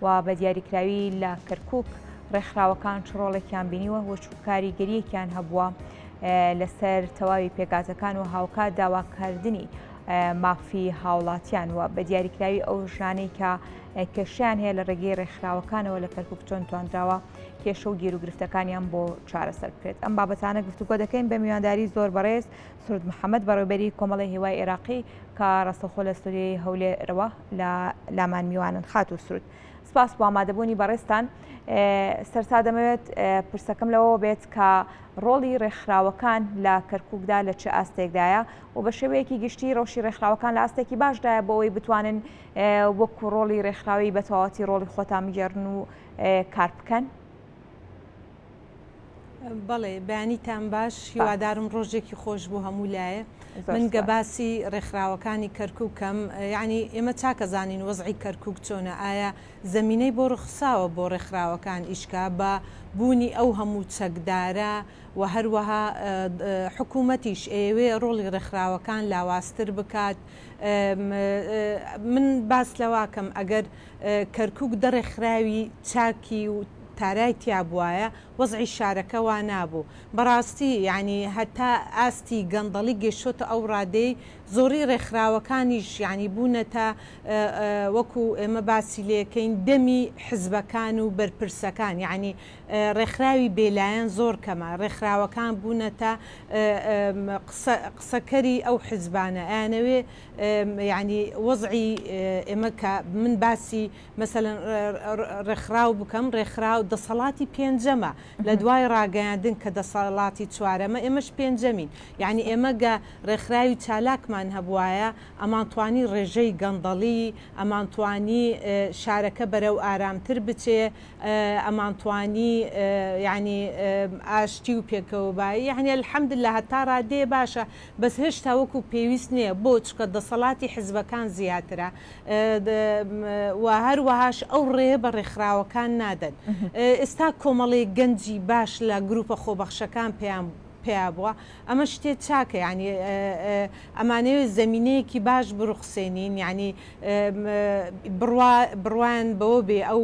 و بە دیاریکراوی لە کەرکووک ڕێکخراوەکان چڕۆڵێکیان بینیوە وەچوو کاریگەریەکیان هەبووە لەسەر تەواوی پێگازەکان و هاوکات داواکردنی مافی هاوڵاتیان وە بە دیاریکراوی ئەو ژانەی کە کێشیان هەیە لە ڕێگەی ڕێکخراوەکانەوە لە کەرکووک چۆن توانراوە کێشە و گیر و گرفتەکانیان بۆ چارەسەر بکرێت. ئەم بابەتانە گفتوگۆ دەکەین بە میوانداری زۆر بەڕێز سروود محەممەد بەڕێوەبەری کۆمەڵی هێوای عێراقی کە ڕاستەخۆ لە سووریای هەولێرەوە لە لامان میوانن. خات و سروود. سپاس بۆ ئامادەبوونی بەڕێستان. سەرتا دەمەوێت پرسەکەم لەوە بێت کە ڕۆڵی ڕێکخراوەکان لە کەرکووکدا لە چه ئاستێکدایە و بە شێوەیەکی گشتی ڕۆژی ڕێکخراوەکان لە ئاستێکی باشدایە بۆ ئەوەی بتوانن وەکو ڕۆڵی ڕێکخراوی بە تەواوەتی ڕۆڵی خۆتان بگێڕن و کار بکەن. بەڵێ بەیانیتان باش، هیوادارم ڕۆژێکی خۆش بۆ هەموو لایە. من گەباسی ڕێکخراوەکانی کەرکووکەم، یعنی ئێمە چاکەزانین وەزعی کەرکووک چۆنە، ئایا زەمینەی بۆ ڕخساوە بۆ ڕێکخراوەکان ئیشکا بە بوونی ئەو هەموو چەکدارە و هەروەها حکوومەتیش ئێوێ ڕۆڵی ڕێکخراوەکان لاوااستر بکات. من باس لەواکەم ئەگەر کەرکووک دەڕێکخراوی چاکی و تارای تیا بواە وەزعی شارەکە وا نابوو. بەڕاستی یعنی هەتا ئاستی گەندەڵی گەشتۆتە ئەو ڕادەی زۆری ڕێکخراوەکانیش یعنی بوونەتە وەکو ئێمە باسی لەکەین دەمی حزبەکان و بەرپرسەکان، یعنی ڕێکخراوی بێلایەن زۆر کەمە، ڕێکخراوەکان بوونەتە قسەکەری ئەو حزبانە ئەیانەوێ یعنی وەزعی ئێمە کە من باسی مەسەلەن ڕێکخراو بکەم، ڕێکخراو دەسەڵاتی پێنجەمە لە دوای ڕاگەیاندن کە دەسەڵاتی چوارەمە ئێمەش پێنجەمین، یعنی ئێمە گە ڕێکخراوی چالاکمان هەبوایە ئەمانتوانی ڕێژەی گەندەڵی، ئەمانتوانی شارەکە بەرەو ئارامتر بچێ، ئەمانتوانی یعنی ئاشتی و پێکەوەبایی، یعنی الحەمدلله هەتا ڕادێ باشە، بەس هێشتا وەکو پێویست نییە بۆ چکە دەسەڵاتی حزبەکان زیاترە و هەروەهاش ئەو ڕێ بە ڕێکخراوەکان نادەن. ئێستا کۆمەڵی گەنجی باش لە گروپە خۆبەخشەکان پێیا بووە، ئەمە شتێک چاکە، ینی ئەمانەوێت زەمینەیەکی باش بڕوخسێنین، ینی بڕوان بەوە بێ ئەو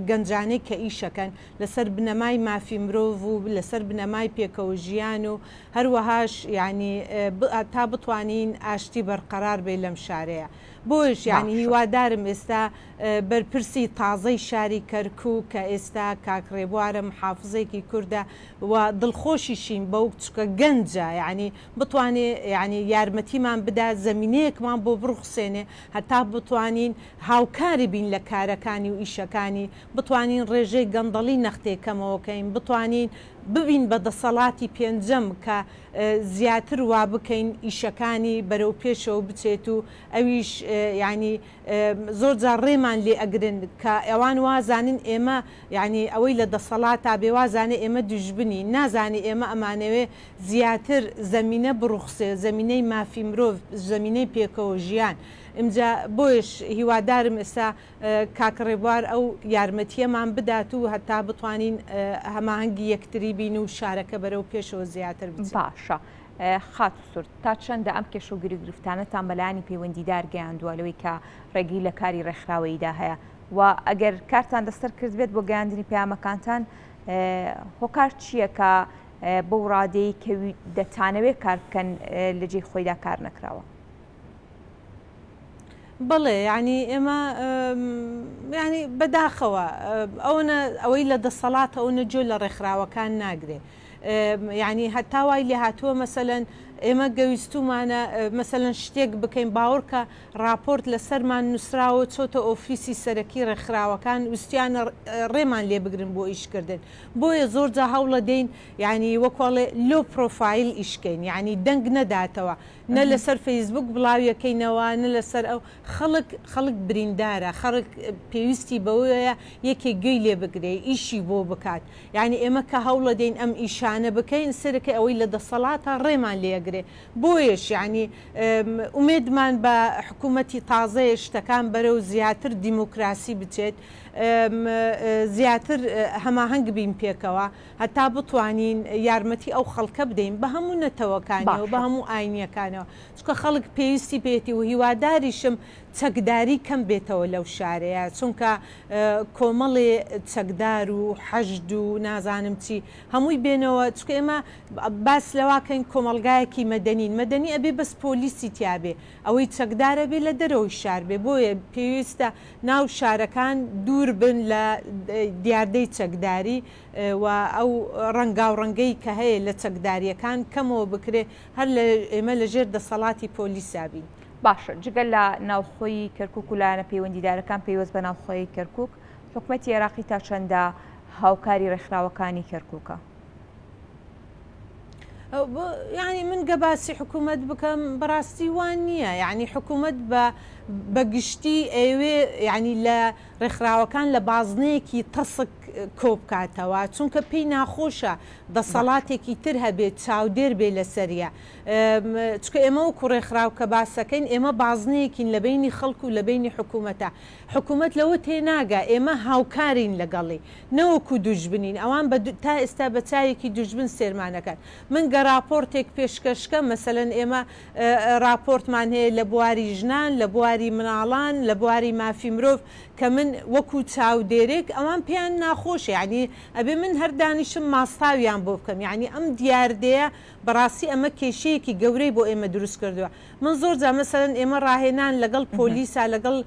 گەنجانەی کە ئیشەکەن لەسەر بنەمای مافی مرۆڤ و لەسەر بنەمای پێکەوە ژیان و هەروەهاش ینی تا بتوانین ئاشتی بەرقەرار بێ لەم شارەیە. بۆش یعنی هیوادارم ئێستا بەرپرسی تازەی شاری کەرکووک کە ئێستا کاکڕێبوارە محافزێکی کووردە و دڵخۆشیشین بەو چکە گەنجە، یعنی بتوانێ یعنی یارمەتیمان بدا، زەمینەیەکمان بۆ بڕوخسێنێ هەتا بتوانین هاوکاری بین لە کارەکانی و ئیشەکانی، بتوانین ڕێژەی گەندەڵی نەختێکەمەوەکەین، بتوانین ببین بە دەسەڵاتی پێنجەم کە زیاتر وا بکەین ئیشەکانی بەرەو پێشەوە بچێت و ئەویش ینی زۆر جار ڕێمان لێ ئەگرن کە ئەوان وازانین ئێمە ینی ئەوەی لە دەسەڵات تا بێوازانێ ئێمە دوژبنی نازانی ئێمە ئەمانەوێ زیاتر زەمینە بڕوخسێ، زەمینەی مافی مرۆڤ، زەمینەی پێکەوە ژیان. ئەمجا بۆیش هیوادارم ئێستا کاکڕێبوار ئەو یارمەتیەمان بدات و هەتا بتوانین هەماهەنگی یەکتری بین و شارەکە بەرەو پێشەوە زیاتر بچێت. باشە. خات و سورد تا چەندە ئەم کێشە و گرفتانەتان بەلایانی پەیوەندیدار گەیاندووە لەوەی کە ڕێگەی لە کاری ڕێکخراوەییدا هەیە و ئەگەر کارتان دەستەر کرد بێت بۆ گەیاندنی پەیامەکانتان هۆکار چییە کە بەو ڕادەی کە دەتانەوێت کار بکەن لە جێی خۆیدا کار نەکراوە؟ بەڵێ ینی ئێمە ینی بەداخەوە ئەوەی لە دەسەڵات ئەوە جۆ لە ڕێکخراوەکان ناگرێ، یعنی هەتاوای لێ هاتووە مەسەلەن ئێمە گەویستومانە مەسەلەن شتێک بکەین باوەڕکە راپۆرت لەسەرمان نووسراوە چۆتە ئۆفیسی سەرەکی ڕێکخراوەکان وستیانە ڕێمان لێ بگرن بۆ ئیشکردن، بۆیە زۆرجا هەوڵە دەین ینی وەکڵێ لۆ پرۆفایل ئیشکەین، ینی دەنگ نەداتەوە، نە لەسەر فەیسبوک بڵاویەکەینەوە، نە لەسەر ئەو خەڵک بریندارە، خەڵک پێویستی بەوەیە یەکێک گوێی لێ بگرێ ئیشی بۆ بکات، یعنی ئێمە کە هەوڵە دەین ئەم ئیشانە بکەین سەرەکە ئەوەی لە دەسەڵاتە ڕێمان لێگرێ. بۆیش ینی ئومێدمان بە حکوومەتی تازەیە شتەکان بەرەو زیاتر دیموکراسی بچێت، زیاتر هەماهەنگ بین پێکەوە هەتا بتوانین یارمەتی ئەو خەڵکە بدەین بە هەموو نەتەوەکانەوە بە هەموو ئاینیەکانەوە، چکە خەڵک پێویستی پێێتی و هیواداریشم چەکداری کەم بێتەوە لەو شارەیە چونکە کۆمەڵێ چەکدار و حەشد و نازانم چی هەمووی بێنەوە چکە ئێمە باس لەواکەین کۆمەلگایەکی مەدەنی ئەبێ بەس پۆلیسی تیاابێ ئەوەی چەکدارە بێ لە دەرەوەی شار بێ بۆیە پێویستە ناو شارەکان دوور بن لە دیاردەی چەکداری و ئەو ڕەنگا و ڕەنگەی کە هەیە لە چەکداریەکان کەمەوە بکرێ هەر ئێمە لەژێر دەسەڵاتی پۆلیسابین. باشە جگەل لە ناوخۆی کەرکک و لایەنە پەیوەندیدارەکان پێیوەست بە ناوخۆی کەرکک حکوومەتی عێراقی تا چەندە هاوکاری ڕێکخراوەکانی کەرکووکە؟ یعنی من گە باسی حکوومەت بکەم بەڕاستی وان نییە یعنی حکوومەت بەگشتی ئێوێ ینی لە ڕێکخراوەکان لە بازنەیەکی تەسک کۆبکاتەوە چونکە پێی ناخۆشە دەسەڵاتێکی تر هەبێت چاودێر بێ لە سەریە چکە ئێمە وەکو ڕێکخراو کە باسەکەین ئێمە بازنەیەکین لە بینی خەڵکو و لە بینی حکوومەتە حکوومەت لەوە تێناگا ئێمە هاوکارین لەگەڵی نەوەکو دوژبنین ئەوان تا ئێستا بە چاوێکی دوژبن سێرمانەکەن من گە راپۆرتێک پێشکەشکە مەسەلەن ئێمە راپۆرتمان هەیە لە بواری ژنان لە بواری مناڵان لە بواری مافی مرۆڤ کە من وەکو چاودێرێک ئەوان پێیان ناخۆش یعنی ئەبێ من هەر دانیشم ماستاویان بۆ بکەم یعنی ئەم دیاردەیە بەڕاستی ئەمە کێشەیەکی گەورەی بۆ ئێمە دروست کردووە من زۆر جا مەسەرەن ئێمە ڕاهێنان لەگەڵ پۆلیسا لەگەڵ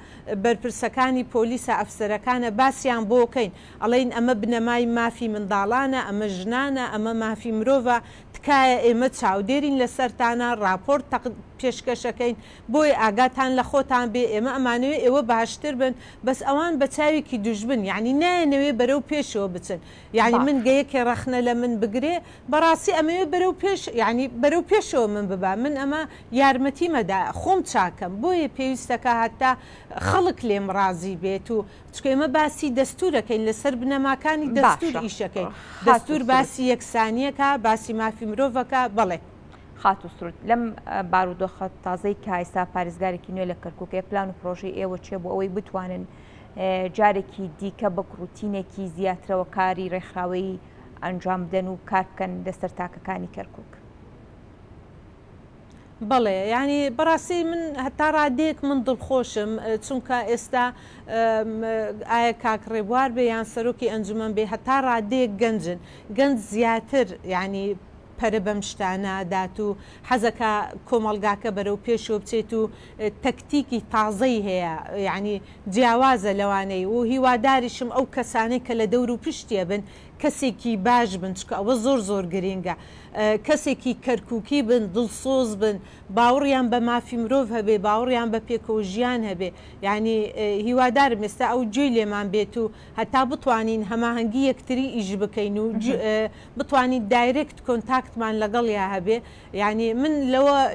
بەرپرسەکانی پۆلیسە ئەفسەرەکانە باسییان بۆکەین ئەڵین ئەمە بنەمای مافی منداڵانە ئەمە ژنانە ئەمە مافی مرۆڤە تکایە ئێمە چاودێرین لە سەرتانە راپۆرت پێشکەشەکەین بۆی ئاگاتان لە خۆتان بێ ئێمە ئەمانوێ ئێوە باشتر بن بەس ئەوان بە چاوێکی دوژبن یعنی نایەنەوێ بەرەو پێشەوە بچن یعنی من گەیەکێ ڕەخنە لە من بگرێ بەڕاستی ئەمەوێ بەرەو پێش ینی بەرەو پێشەوە من ببا من ئەمە یارمەتیمەدا خۆم چاکەم بۆیە پێویستەکە هەتا خەڵک لێم ڕازی بێت و چکە ئێمە باسی دەستورەکەین لەسەر بنەماکانی دەستور ئیشەکەی دەستور باسی یەکسانیەکە باسی مافی مرۆڤەکە بڵێ خاتوسرود لەم بارودۆخە تازەی کە ئێستا پارێزگارێکی نوێ لە کەرکووکە پلان و پرۆژەی ئێوە چێ بۆ ئەوەی بتوانن جارێکی دیکە بە ڕوتینێکی زیاترەوە کاری ڕێکخراوەی ئەنجام بدەن و کار بکەن لەسەر تاکەکانی کەرکووک. بەڵێ ینی بەڕاستی من هەتا ڕادێک من دڵخۆشم چونکە ئێستا ئایا کاک ڕێبوار بێ یان سەرۆکی ئەنجومەن بێ هەتا ڕادێک گەنجن گەنج زیاتر ینی پەرە بەم شتانەدات و حەزەکە کۆمەلگاکە بەرەو پێشەوە بچێت و تەکتیکی تازەی هەیە یعنی جیاوازە لەوانەی و هیواداریشم ئەو کەسانەی کە لە دەور و پشتیە بن کەسێکی باش بن چکە ئەوە زۆر زۆر گرنگە کەسێکی کەرکووکی بن دڵسۆز بن باوەڕیان بە مافی مرۆڤ هەبێ باوەڕیان بە پێکەوە ژیان هەبێ یعنی هیوادارم ئێستا ئەو جێ لێمان بێت و هەتا بتوانین هەماهەنگی یەکتری ئیش بکەین و بتوانین دایرکت کۆنتاکتمان لەگەڵ یا هەبێ یعنی من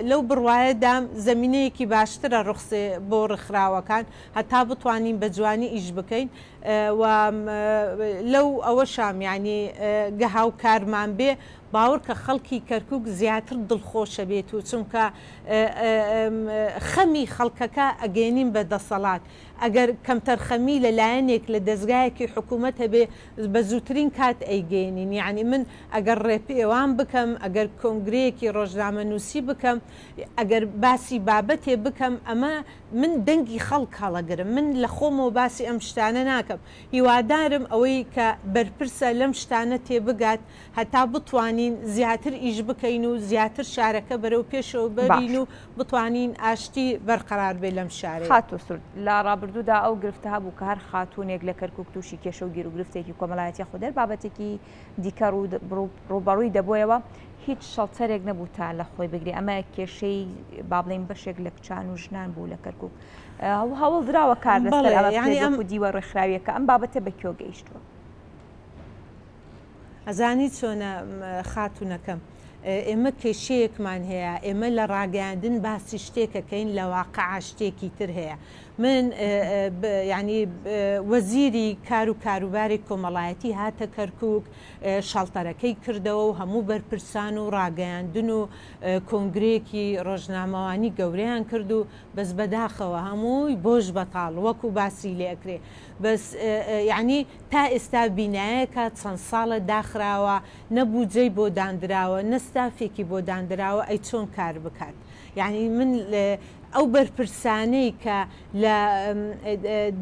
لەو بڕواایەدام زمینەیەکی باشترە ڕخسێ بۆ ڕخراوەکان هەتا بتوانین بە جوانی ئیش بکەین و لەو ئەوە شام ینی گەهاو کارمان بێ باوەڕ کە خەڵکی کەرکووک زیاتر دڵخۆشە بێت و چونکە خەمی خەڵکەکە ئەگەێنین بە دەسەڵات ئەگەر کەمتەرخەمی لەلایەنێک لە دەستگایەکی حکوومەت هەبێ بە زووترین کات ئەیگەێنین یعنی من ئەگەر ڕێپێوان بکەم ئەگەر کۆنگرەیەکی ڕۆژنامەنووسی بکەم ئەگەر باسی بابەتێ بکەم ئەمە من دەنگی خەڵک هەڵەگرم من لە خۆمەوە باسی ئەم شتانە ناکەم هیوادارم ئەوەی کە بەرپرسە لەم شتانە تێبگات هەتا بتوانین زیاتر ئیش بکەین و زیاتر شارەکە بەرەو پێشەوە ببین و بتوانین ئاشتی بەرقەرار بێ لەم شارە خاتوسرد لە ڕابردوودا ئەو گرفتە هەبوو کە هەر خاتونێک لە کەرکووک تووشی کێشە و گیر و گرفتێکی کۆمەڵایەتی خودەر بابەتێکی دیکە ڕوبەڕووی دەبۆیەوە هیچ شەڵتەرێک نەبوو تا لە خۆی بگری ئەمە کێشەی با بڵێن بەشێک لە کچان و ژنان بوو لە کەرکووک هەوڵ دراوە کار لەسەر ئەم دیوە ڕێکخراویەکە ئەم بابەتە بە کێو گەیشتووە ئەزانی چۆنە خاتونەکەم ئێمە کێشەیەکمان هەیە ئێمە لە ڕاگەاندن باسی شتێکەکەین لە واقعا شتێکی تر هەیە من ینی وەزیری کار و کاروباری کۆمەڵایەتی هاتە کەرکووک شەڵتەرەکەی کردەوە و هەموو بەرپرسان و ڕاگەاندن و کۆنگرێکی ڕۆژنامەوانی گەورەیان کرد و بەس بەداخەوە هەمووی بۆش بەتاڵ وەکو باسی لێکرێ بەس یعنی تا ئێستا بینایەکە چەند ساڵە داخراوە نەبووجێی بۆ دانراوە نەستافێکی بۆ دانراوە ئەی چۆن کار بکات یعنی من ئەو بەرپرسانەی کە لە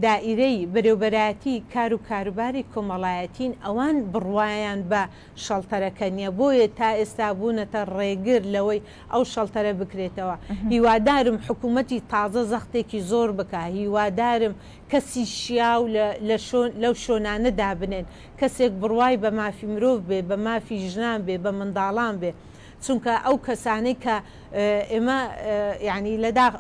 دائیرەی بەرەوبەراتی کار و کاروباری کۆمەڵایەتین ئەوان بڕوایان بە شەڵتەرەکە نییە بۆیە تا ئێستا بوونەتە ڕێگر لەوەی ئەو شەڵتەرە بکرێتەوە. هیوادارم حکوومەتی تازە زەختێکی زۆر بکە، هیوادارم کەسی شیاو لەو شۆنانەدا بنێن، کەسێک بڕوای بە مافی مرۆڤ بێ، بە مافی ژنان بێ، بە منداڵان بێ، چونکە ئەو کەسانەی کە ئێمە یعنی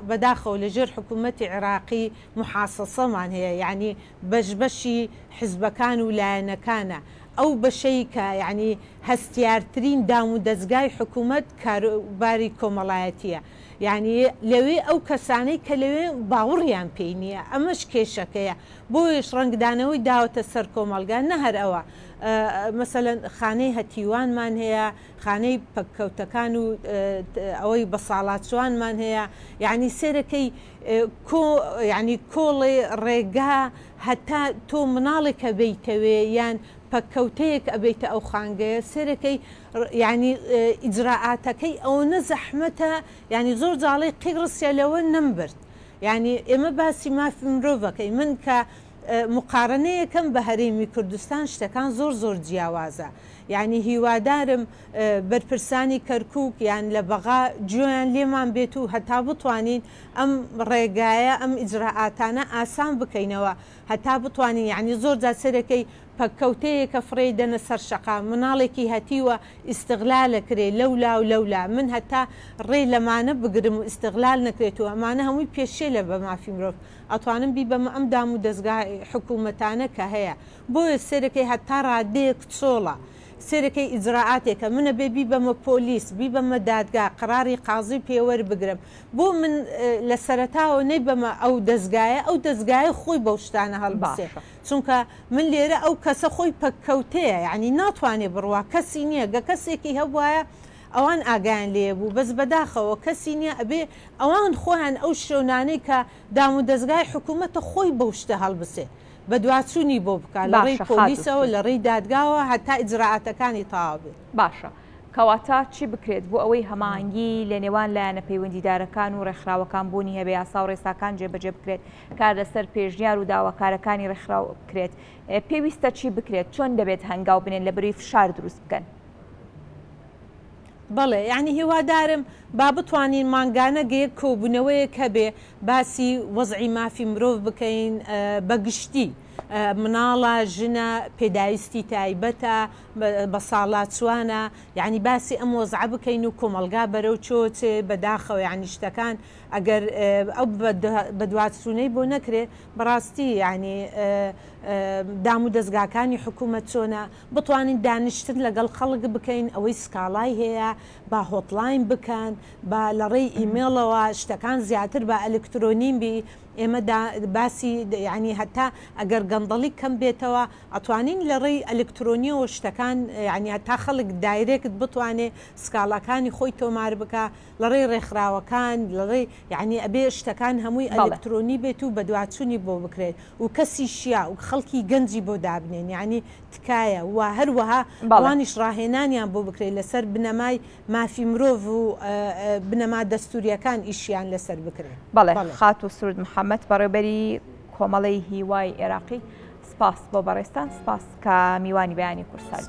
بەداخەوە لەژێر حکوومەتی عێراقی محاسەسەمان هەیە، یعنی بەشبەشی حزبەکان و لایەنەکانە، ئەو بەشەی کە یعنی هەستیارترین دام و دەستگای حکوومەت کاروباری کۆمەڵایەتیە، یعنی لەوێ ئەو کەسانەی کە لەوێ باوەڕیان پێی نییە، ئەمەش کێشەکەیە بۆیش ڕنگدانەوەی داوەتە سەر کۆمەلگا نە هەر ئەوە. مەسەلەن خانەی هەتیوانمان هەیە، خانەی پەککەوتەکان و ئەوەی بە ساڵاتچوانمان هەیە، یعنی سێرەکەی ینی کۆڵێ ڕێگا هەتا تۆ مناڵێکە بیتەوێ یان پەککەوتەیەک ئەبیتە ئەو خانگەیە سێرەکەی ینی ئیجراعاتەکەی ئەوە نەزەحمەتە، ینی زۆر جاڵی قیڕسیە لەوە نەمبرد. یعنی ئێمە باسی مافی مرۆڤەکەی من کە مقارنەیەکەم بە هەرێمی کوردستان شتەکان زۆر جیاوازە. یعنی هیوادارم بەرپرسانی کەرکووک یان لە بەغا گوێیان لێمان بێت و هەتا بتوانین ئەم ڕێگایە ئەم ئیجراعاتانە ئاسان بکەینەوە، هەتا بتوانین یعنی زۆر جا سەرەکەی پەککەوتەیەکە فڕێ دەنە سەر شەقا مناڵێکی هەتیوە ئیستغلالەکرێ لەولا و لەولا، من هەتا ڕێ لەمانە بگرم و ئیستغلال نەکرێتەوە، ئەمانە هەمووی پێشێ لە بە مافی مرۆڤ ئەتوانم بی بەمە ئەم دام و دەستگای حکوومەتانە کە هەیە، بۆیە سێرەکەی هەتا ڕادەیەک چۆڵە، سێرەکەی ئیجراعاتێکە منە بێ بی بەمە پۆلیس، بی بەمە دادگا، قراری قازی پێوەر بگرم، بۆ من لە سەرەتاوە نەی بەمە ئەو دەستگایە، ئەو دەستگایە خۆی بەو شتانە هەڵباسێ، چونکە من لێرە ئەو کەسە خۆی پەککەوتەیە، یعنی ناتوانێ بڕوا کەسی نییە، گە کەسێکی هەبواە ئەوان ئاگیان لێ بوو بەس بەداخەوە کەسی نییە ئەبێ ئەوان خۆیان ئەو شەونانەی کە دام و دەستگای حکوومەتە خۆی بەو شتە هەڵبسێ، بە دوچوونی بۆ بکە لە ڕێی پۆلیسەوە لە ڕێی دادگاوە هەتا ئیجراعاتەکانی تاوا بێت. باشە کەواتە چی بکرێت بۆ ئەوەی هەماهەنگی لە نێوان لایەنە پەیوەندیدارەکان و ڕێکخراوەکان بوونی هەبێ یاسا و ڕێساکان جێبەجێ بکرێت، کار لەسەر پێشنیار و داواکارەکانی ڕێکخراو بکرێت، پێویستە چی بکرێت، چۆن دەبێت هەنگاو بنێن لە بەروی فشار دروست بکەن؟ بەڵێ یعنی هیوادارم با بتوانین مانگانە گەیەک کۆبوونەوەیە کە بێ باسی وەزعی مافی مرۆڤ بکەین بەگشتی مناڵە ژنە پێداویستی تایبەتە بە ساڵاتچوانە، یعنی باسی ئەم وەزع بکەین و کۆمەلگا بەرەو چۆچێ بەداخەوە یعنی شتەکان ئەگەر ئەو بە دواتچوونەی بۆ نەکرێت بەڕاستی یعنی دام و دەستگاکانی حکوومەت چۆنە بتوانین دانیشتن لەگەڵ خەڵک بکەین، ئەوەی سکاڵای هەیە با هۆتلاین بکەن، با لە ڕێی ئیمێڵەوە شتەکان زیاتر بە ئەلکترۆنیم بی، ئێمە باسی ینی هەتا ئەگەر گەندەڵی کەم بێتەوە ئەتوانین لە ڕێی ئەلکترۆنیەوە شتەکان ینی هەتا خەڵک دایرێکت بتوانێت سکاڵەکانی خۆی تۆمار بکە لە ڕێی ڕێکخراوەکان لە ڕێی یعنی ئەبێ شتەکان هەمووی ئەلکترۆنی بێت و بە دوچوونی بۆ بکرێت و کەسی شیا و خەڵکی گەنجی بۆ دابنێن، یعنی تکایە و هەروەها ئەوانیش ڕاهێنانیان بۆ بکرێت لەسەر بنەمای مافی مرۆڤ و بنەما دەستوریەکان ئیشیان لەسەر بکرێت. بەڵێ خات و سرود محەممەد بەڕێبەری کۆمەڵەی هیوای عێراقی سپاس بۆ بەڕێستان، سپاس کە میوانی بەیانی کورسان.